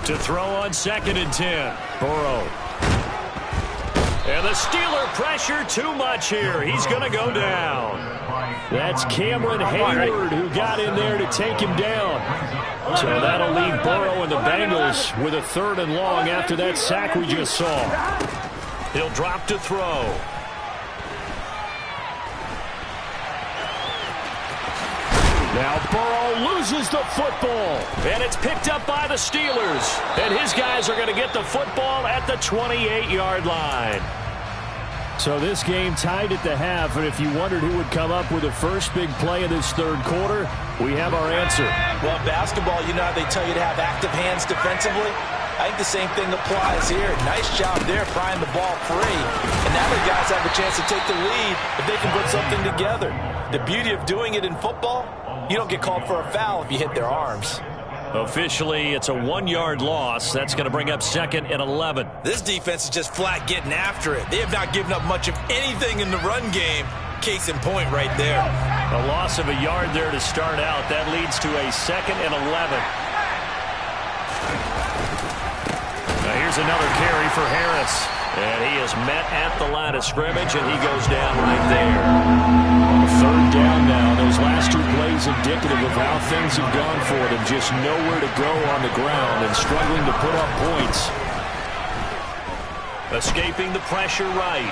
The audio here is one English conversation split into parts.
To throw on 2nd and 10. Burrow. And the Steeler pressure too much here. He's going to go down. That's Cameron Hayward who got in there to take him down. So that'll leave Burrow and the Bengals with a 3rd and long after that sack we just saw. He'll drop to throw. Now Burrow loses the football. And it's picked up by the Steelers. And his guys are going to get the football at the 28-yard line. So this game tied at the half, and if you wondered who would come up with the first big play in this 3rd quarter, we have our answer. Well, basketball, you know how they tell you to have active hands defensively? I think the same thing applies here. Nice job there prying the ball free. And now the guys have a chance to take the lead if they can put something together. The beauty of doing it in football, you don't get called for a foul if you hit their arms. Officially, it's a 1-yard loss. That's going to bring up 2nd and 11. This defense is just flat getting after it. They have not given up much of anything in the run game. Case in point right there. A loss of a yard there to start out. That leads to a 2nd and 11. Now here's another carry for Harris. And he is met at the line of scrimmage, and he goes down right there. 3rd down now. Those last 2 plays indicative of how things have gone for them. Just nowhere to go on the ground and struggling to put up points. Escaping the pressure right.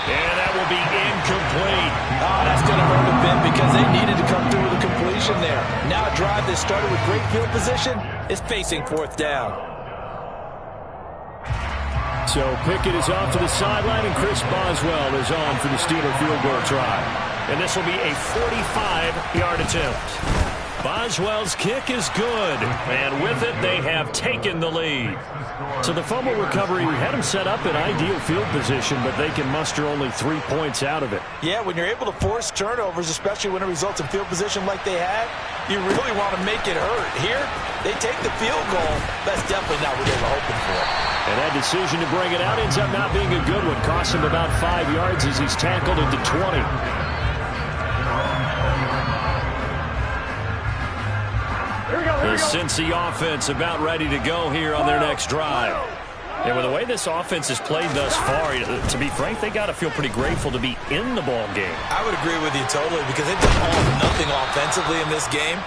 And that will be incomplete. Oh, that's going to hurt a bit because they needed to come through with a completion there. Now a drive that started with great field position is facing 4th down. So Pickett is off to the sideline, and Chris Boswell is on for the Steeler field goal try. And this will be a 45-yard attempt. Boswell's kick is good, and with it, they have taken the lead. So the fumble recovery had them set up in ideal field position, but they can muster only 3 points out of it. Yeah, when you're able to force turnovers, especially when it results in field position like they had, you really want to make it hurt. Here, they take the field goal. That's definitely not what they were hoping for. And that decision to bring it out ends up not being a good one. Costs him about 5 yards as he's tackled into 20. The Cincy offense about ready to go here on their next drive. And with the way this offense has played thus far, to be frank, they got to feel pretty grateful to be in the ball game. I would agree with you totally because they've done all or nothing offensively in this game.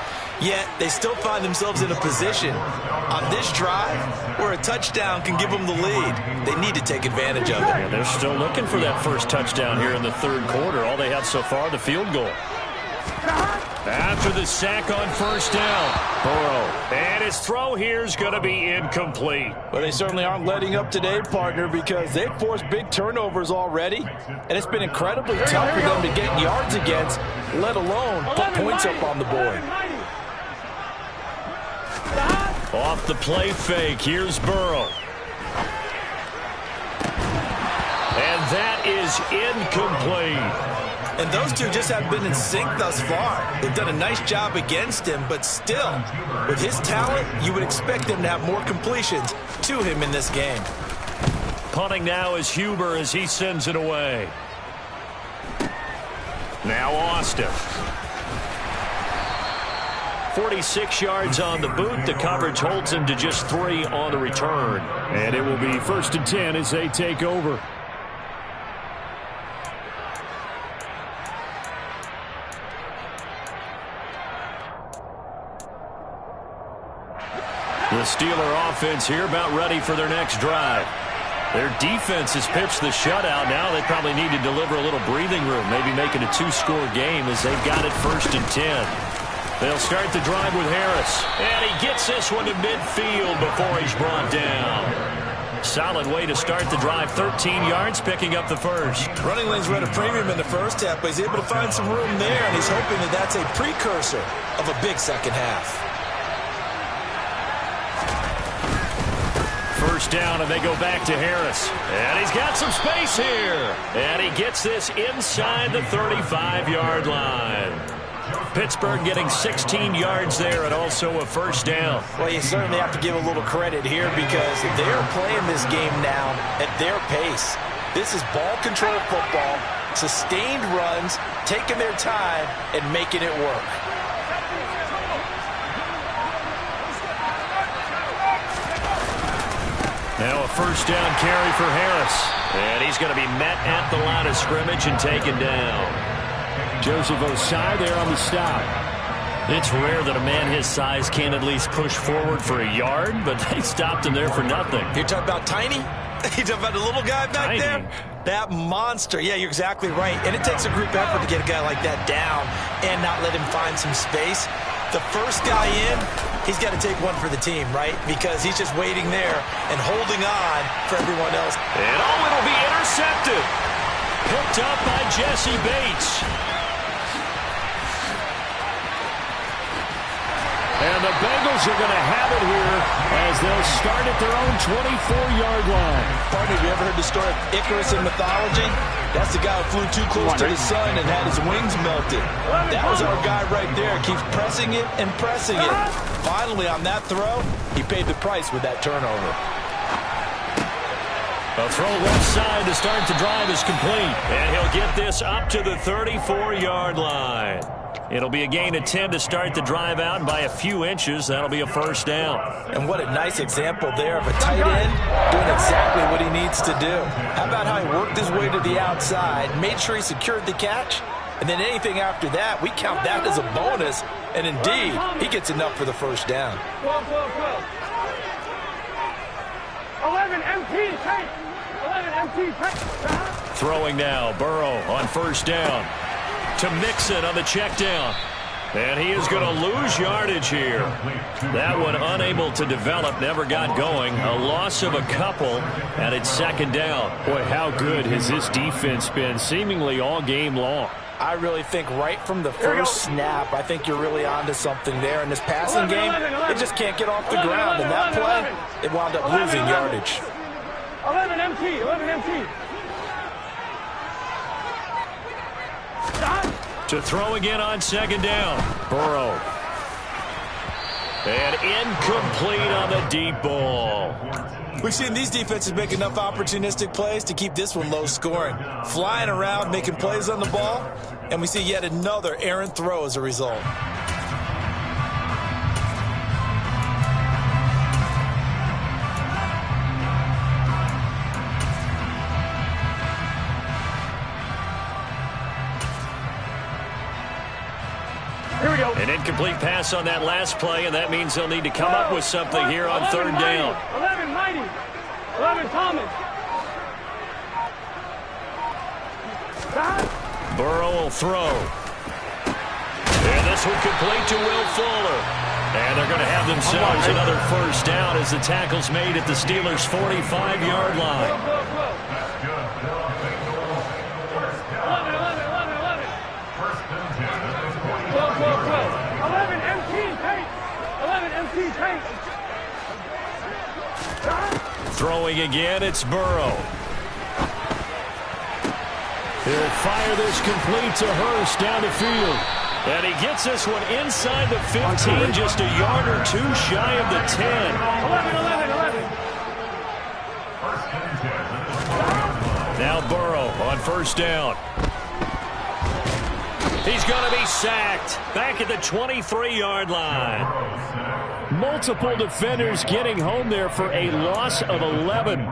Yet, they still find themselves in a position on this drive where a touchdown can give them the lead. They need to take advantage of it. Yeah, they're still looking for that first touchdown here in the 3rd quarter. All they have so far, the field goal. After the sack on 1st down, Burrow. And his throw here is going to be incomplete. Well, they certainly aren't letting up today, partner, because they've forced big turnovers already. And it's been incredibly tough for them to get yards against, let alone put points up on the board. Off the play fake, here's Burrow. And that is incomplete. And those two just have been in sync thus far. They've done a nice job against him, but still, with his talent, you would expect him to have more completions to him in this game. Punting now is Huber as he sends it away. Now Austin. 46 yards on the boot. The coverage holds him to just 3 on the return. And it will be 1st and 10 as they take over. The Steeler offense here about ready for their next drive. Their defense has pitched the shutout. Now they probably need to deliver a little breathing room, maybe make it a 2-score game as they've got it 1st and 10. They'll start the drive with Harris. And he gets this one to midfield before he's brought down. Solid way to start the drive. 13 yards, picking up the first. Running lanes were at a premium in the first half, but he's able to find some room there, and he's hoping that that's a precursor of a big second half. 1st down, and they go back to Harris. And he's got some space here. And he gets this inside the 35-yard line. Pittsburgh getting 16 yards there and also a 1st down. Well, you certainly have to give a little credit here because they're playing this game now at their pace. This is ball control football, sustained runs, taking their time, and making it work. Now a first down carry for Harris. And he's going to be met at the line of scrimmage and taken down. Joseph Ossai there on the stop. It's rare that a man his size can't at least push forward for a yard, but they stopped him there for nothing. You're talking about tiny? You're talking about the little guy back there? That monster. Yeah, you're exactly right. And it takes a group effort to get a guy like that down and not let him find some space. The first guy in, he's got to take one for the team, right? Because he's just waiting there and holding on for everyone else. And it'll be intercepted. Picked up by Jesse Bates. And the Bengals are going to have it here as they'll start at their own 24-yard line. Partner, have you ever heard the story of Icarus in mythology? That's the guy who flew too close to the sun and had his wings melted. That was our guy right there. Keeps pressing it and pressing it. Finally, on that throw, he paid the price with that turnover. A throw left side to start the drive is complete. And he'll get this up to the 34-yard line. It'll be a gain of 10 to start the drive out, and by a few inches, that'll be a first down. And what a nice example there of a tight end doing exactly what he needs to do. How about how he worked his way to the outside, made sure he secured the catch, and then anything after that, we count that as a bonus, and indeed, he gets enough for the first down. 11 MT, take! 11 MT, take! Throwing now, Burrow on first down. To Mixon on the check down. And he is going to lose yardage here. That one unable to develop, never got going. A loss of a couple, and it's second down. Boy, how good has this defense been seemingly all game long? I really think right from the first snap, I think you're really onto something there. In this passing game, it just can't get off the ground. And that play, it wound up losing yardage. 11 MT, 11 MT. To throw again on second down. Burrow. And incomplete on the deep ball. We've seen these defenses make enough opportunistic plays to keep this one low scoring. Flying around, making plays on the ball, and we see yet another errant throw as a result. An incomplete pass on that last play, and that means they'll need to come up with something here on third down. 11 Mighty. 11 Thomas. Burrow will throw. And this one complete to Will Fuller. And they're going to have themselves another first down as the tackle's made at the Steelers' 45-yard line. 11 MT, take. 11 MT, take. Throwing again, it's Burrow. He'll fire this complete to Hurst down the field. And he gets this one inside the 15, just a yard or two shy of the 10. 11. Now Burrow on first down. He's going to be sacked back at the 23-yard line. Multiple defenders getting home there for a loss of 11.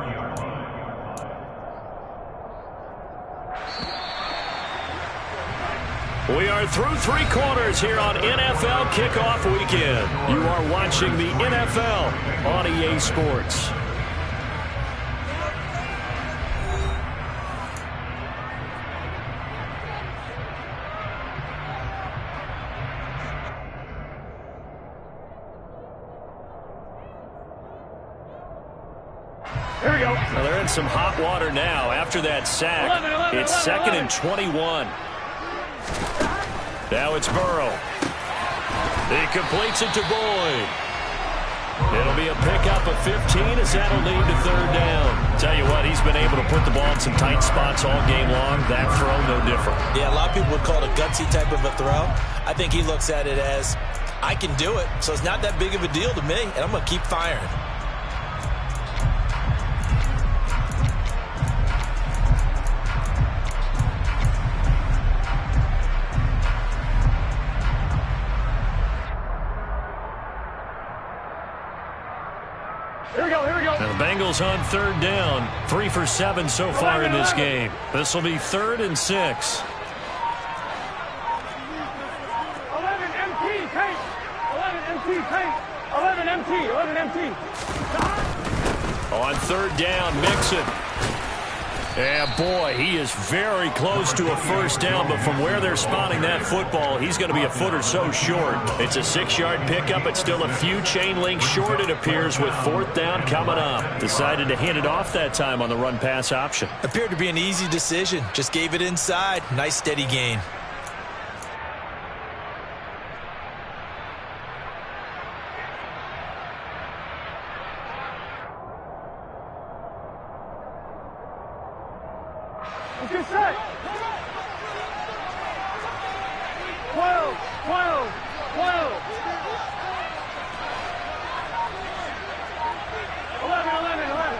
We are through three quarters here on NFL Kickoff Weekend. You are watching the NFL on EA Sports. Here we go. Well, they're in some hot water now after that sack. It's second and 21. Now it's Burrow. He completes it to Boyd. It'll be a pickup of 15 as that'll lead to third down. Tell you what, he's been able to put the ball in some tight spots all game long. That throw, no different. Yeah, a lot of people would call it a gutsy type of a throw. I think he looks at it as, I can do it, so it's not that big of a deal to me, and I'm going to keep firing. Here we go. Now the Bengals on third down. 3 for 7 so far in this game. This will be 3rd and 6. 11 MT, tank. 11 MT, tank. 11 MT, 11 MT. On third down, Mixon. And boy, he is very close to a first down, but from where they're spotting that football, he's going to be a foot or so short. It's a 6-yard pickup, but still a few chain links short, it appears, with 4th down coming up. Decided to hand it off that time on the run-pass option. Appeared to be an easy decision. Just gave it inside. Nice steady gain. Good set. 12, 12, 12. 11, 11, 11.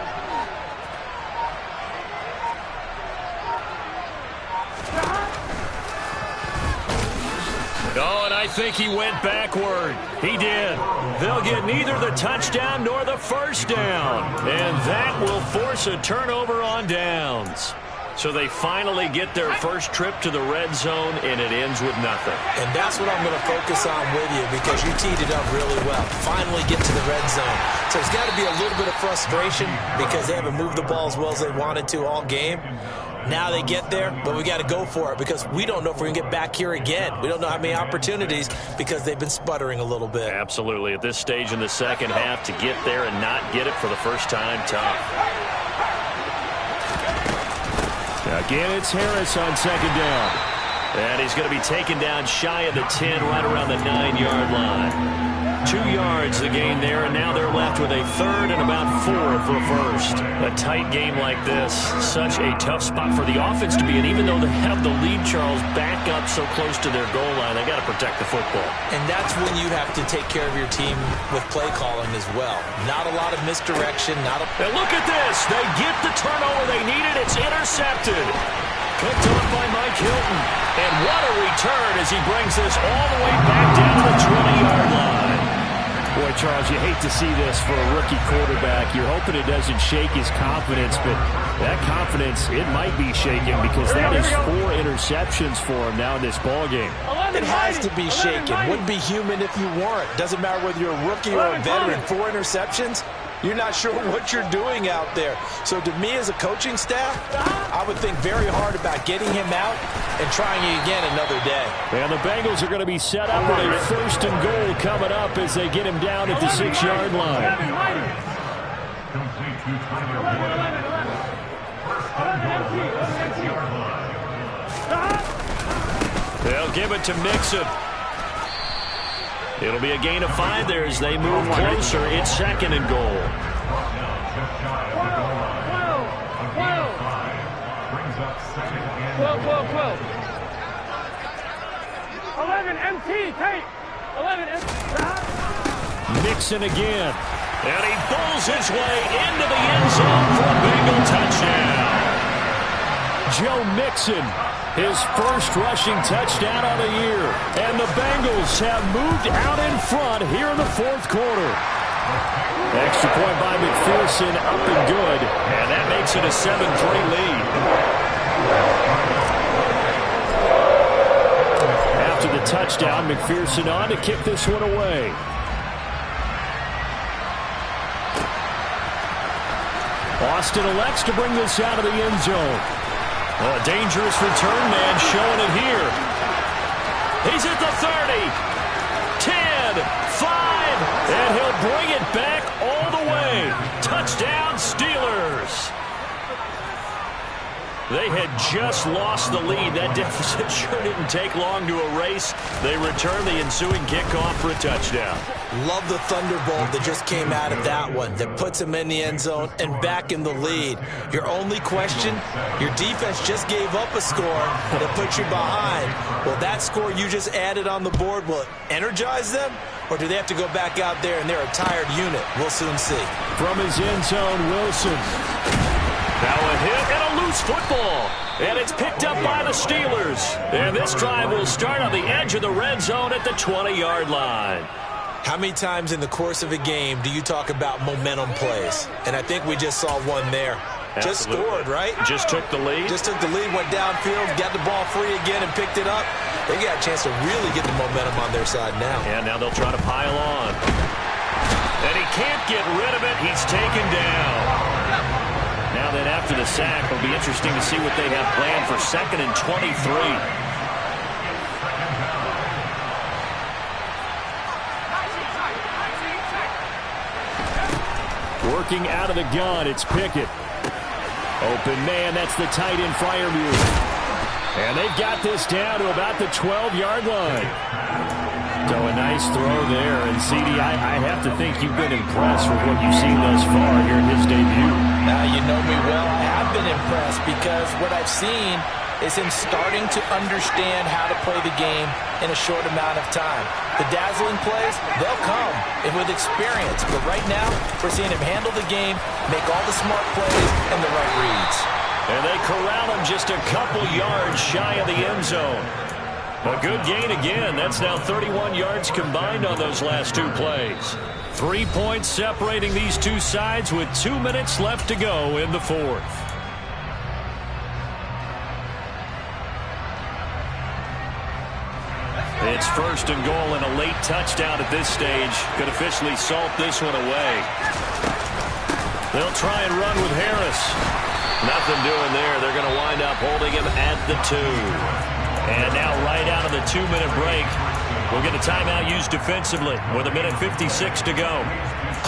Oh, and I think he went backward. He did. They'll get neither the touchdown nor the first down. And that will force a turnover on downs. So they finally get their first trip to the red zone, and it ends with nothing. And that's what I'm going to focus on with you, because you teed it up really well. Finally get to the red zone. So there's got to be a little bit of frustration because they haven't moved the ball as well as they wanted to all game. Now they get there, but we got to go for it because we don't know if we're going to get back here again. We don't know how many opportunities because they've been sputtering a little bit. Absolutely. At this stage in the second half, to get there and not get it for the first time, tough. Again, it's Harris on second down. And he's going to be taken down shy of the 10, right around the 9-yard line. 2 yards the gain there, and now they're left with a 3rd and about 4 for a first. A tight game like this, such a tough spot for the offense to be in. Even though they have the lead, Charles, back up so close to their goal line, they got to protect the football. And that's when you have to take care of your team with play calling as well. Not a lot of misdirection. And look at this. They get the turnover they needed. It's intercepted. Picked up by Mike Hilton. And what a return as he brings this all the way back down to the 20-yard line. Boy, Charles, you hate to see this for a rookie quarterback. You're hoping it doesn't shake his confidence, but that confidence, it might be shaken because that is 4 interceptions for him now in this ballgame. It has to be shaken. Wouldn't be human if you weren't. Doesn't matter whether you're a rookie or a veteran. 4 interceptions? You're not sure what you're doing out there. So to me as a coaching staff, I would think very hard about getting him out and trying it again another day. And the Bengals are going to be set up with a 1st and goal coming up as they get him down at the 6-yard line. They'll give it to Mixon. It'll be a gain of 5 there as they move closer. It's 2nd and goal. 12, 12. 11 MT, take. 11 MT. Mixon again. And he bowls his way into the end zone for a Bengal touchdown. Joe Mixon, his first rushing touchdown of the year. And the Bengals have moved out in front here in the 4th quarter. Extra point by McPherson, up and good. And that makes it a 7-3 lead. After the touchdown, McPherson on to kick this one away. Austin elects to bring this out of the end zone. Oh, a dangerous return man showing it here. He's at the 30, 10, 5, and he'll bring it back all the way. Touchdown, Steelers. They had just lost the lead. That deficit sure didn't take long to erase. They return the ensuing kickoff for a touchdown. Love the thunderbolt that just came out of that one that puts him in the end zone and back in the lead. Your only question, your defense just gave up a score that puts you behind. Well, that score you just added on the board, will it energize them? Or do they have to go back out there and they're a tired unit? We'll soon see. From his end zone, Wilson. Now a hit and a loose football. And it's picked up by the Steelers. And this drive will start on the edge of the red zone at the 20-yard line. How many times in the course of a game do you talk about momentum plays? And I think we just saw one there. Absolutely. Just scored, right? Just took the lead. Just took the lead, went downfield, got the ball free again and picked it up. They got a chance to really get the momentum on their side now. And now they'll try to pile on. And he can't get rid of it. He's taken down. Now then, after the sack, it'll be interesting to see what they have planned for 2nd and 23. Working out of the gun, it's Pickett. Open man, that's the tight end Freiermuth. And they've got this down to about the 12-yard line. So a nice throw there. And, CD, I have to think you've been impressed with what you've seen thus far here in his debut. Now, you know me well. I have been impressed because what I've seen is him starting to understand how to play the game in a short amount of time. The dazzling plays, they'll come with experience. But right now, we're seeing him handle the game, make all the smart plays, and the right reads. And they corral him just a couple yards shy of the end zone. A good gain again. That's now 31 yards combined on those last 2 plays. 3 points separating these two sides with 2 minutes left to go in the 4th. It's 1st and goal and a late touchdown at this stage could officially salt this one away. They'll try and run with Harris. Nothing doing there. They're going to wind up holding him at the 2. And now right out of the 2-minute break, we'll get a timeout used defensively with 1:56 to go.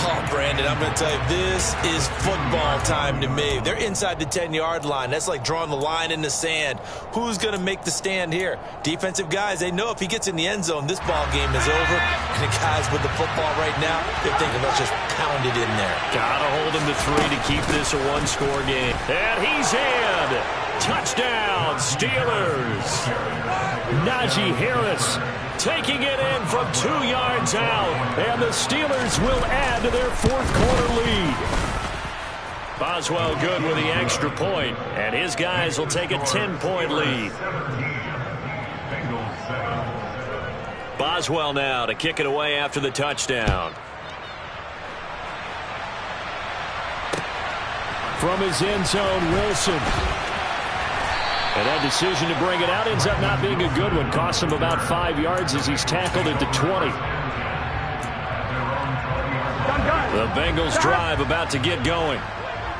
Oh, Brandon, I'm going to tell you, this is football time to me. They're inside the 10-yard line. That's like drawing the line in the sand. Who's going to make the stand here? Defensive guys, they know if he gets in the end zone, this ball game is over. And the guys with the football right now, they're thinking, let's just pound it in there. Gotta hold him to 3 to keep this a one-score game. And he's in. Touchdown, Steelers. Najee Harris taking it in from 2 yards out. And the Steelers will add to their 4th quarter lead. Boswell good with the extra point, and his guys will take a 10-point lead. Boswell now to kick it away after the touchdown. From his end zone, Wilson. And that decision to bring it out ends up not being a good one. Costs him about 5 yards as he's tackled at the 20. The Bengals drive about to get going.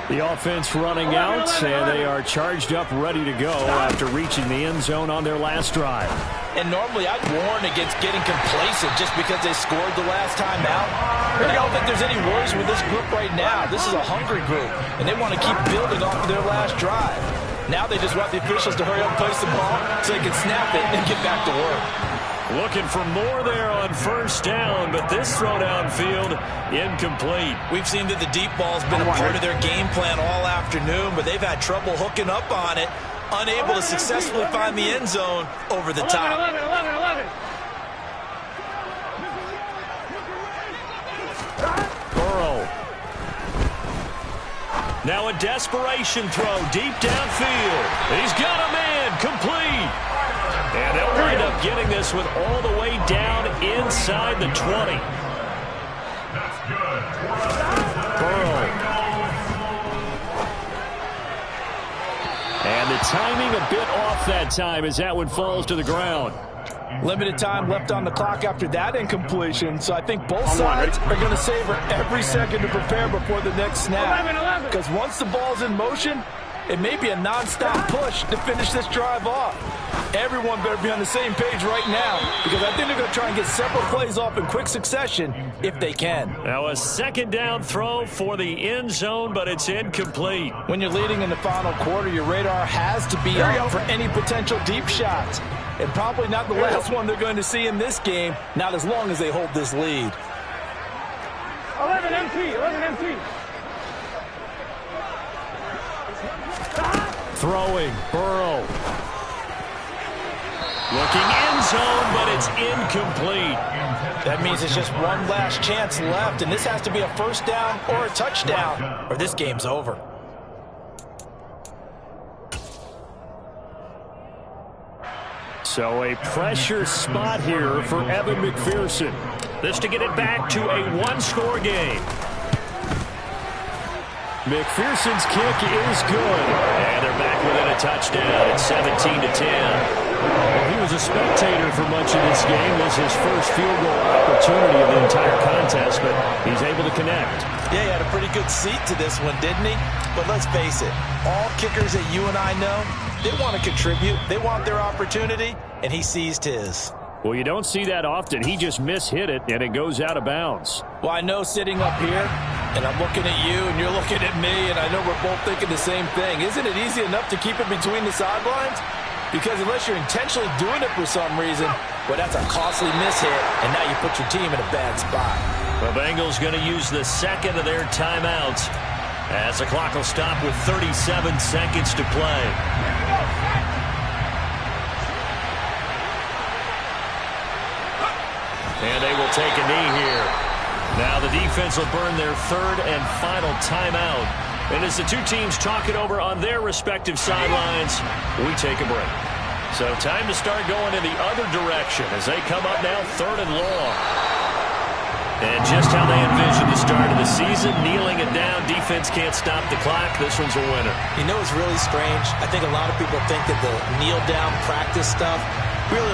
The offense running out, and they are charged up, ready to go after reaching the end zone on their last drive. And normally I'd warn against getting complacent just because they scored the last time out. But I don't think there's any worries with this group right now. This is a hungry group, and they want to keep building off of their last drive. Now they just want the officials to hurry up and place the ball so they can snap it and get back to work. Looking for more there on 1st down, but this throw downfield incomplete. We've seen that the deep ball's been a part of their game plan all afternoon, but they've had trouble hooking up on it, unable to successfully find the end zone over the top. 11. Burrow. Now a desperation throw deep downfield. He's got a man complete. And they'll wind up getting this with all the way down inside the 20. Burrow. And the timing a bit off that time as that one falls to the ground. Limited time left on the clock after that incompletion, so I think both sides are going to savor every second to prepare before the next snap. Because once the ball's in motion, it may be a non-stop push to finish this drive off. Everyone better be on the same page right now, because I think they're going to try and get several plays off in quick succession if they can. Now a 2nd down throw for the end zone, but it's incomplete. When you're leading in the final quarter, your radar has to be up for any potential deep shots. And probably not the last one they're going to see in this game, not as long as they hold this lead. 11 empty. Throwing, Burrow. Looking end zone, but it's incomplete. That means it's just one last chance left, and this has to be a 1st down or a touchdown, or this game's over. So a pressure spot here for Evan McPherson. This to get it back to a one-score game. McPherson's kick is good. And they're back within a touchdown. It's 17-10. Well, he was a spectator for much of this game. This is his first field goal opportunity of the entire contest, but he's able to connect. Yeah, he had a pretty good seat to this one, didn't he? But let's face it, all kickers that you and I know, they want to contribute. They want their opportunity, and he seized his. Well, you don't see that often. He just mishit it, and it goes out of bounds. Well, I know sitting up here, and I'm looking at you, and you're looking at me, and I know we're both thinking the same thing. Isn't it easy enough to keep it between the sidelines? Because unless you're intentionally doing it for some reason, well, that's a costly mishit, and now you put your team in a bad spot. The Bengals going to use the second of their timeouts as the clock will stop with 37 seconds to play. And they will take a knee here. Now the defense will burn their third and final timeout. And as the two teams talk it over on their respective sidelines, we take a break. So time to start going in the other direction as they come up now third and long. And just how they envisioned the start of the season, kneeling it down, defense can't stop the clock. This one's a winner. You know, it's really strange. I think a lot of people think that the kneel-down practice stuff,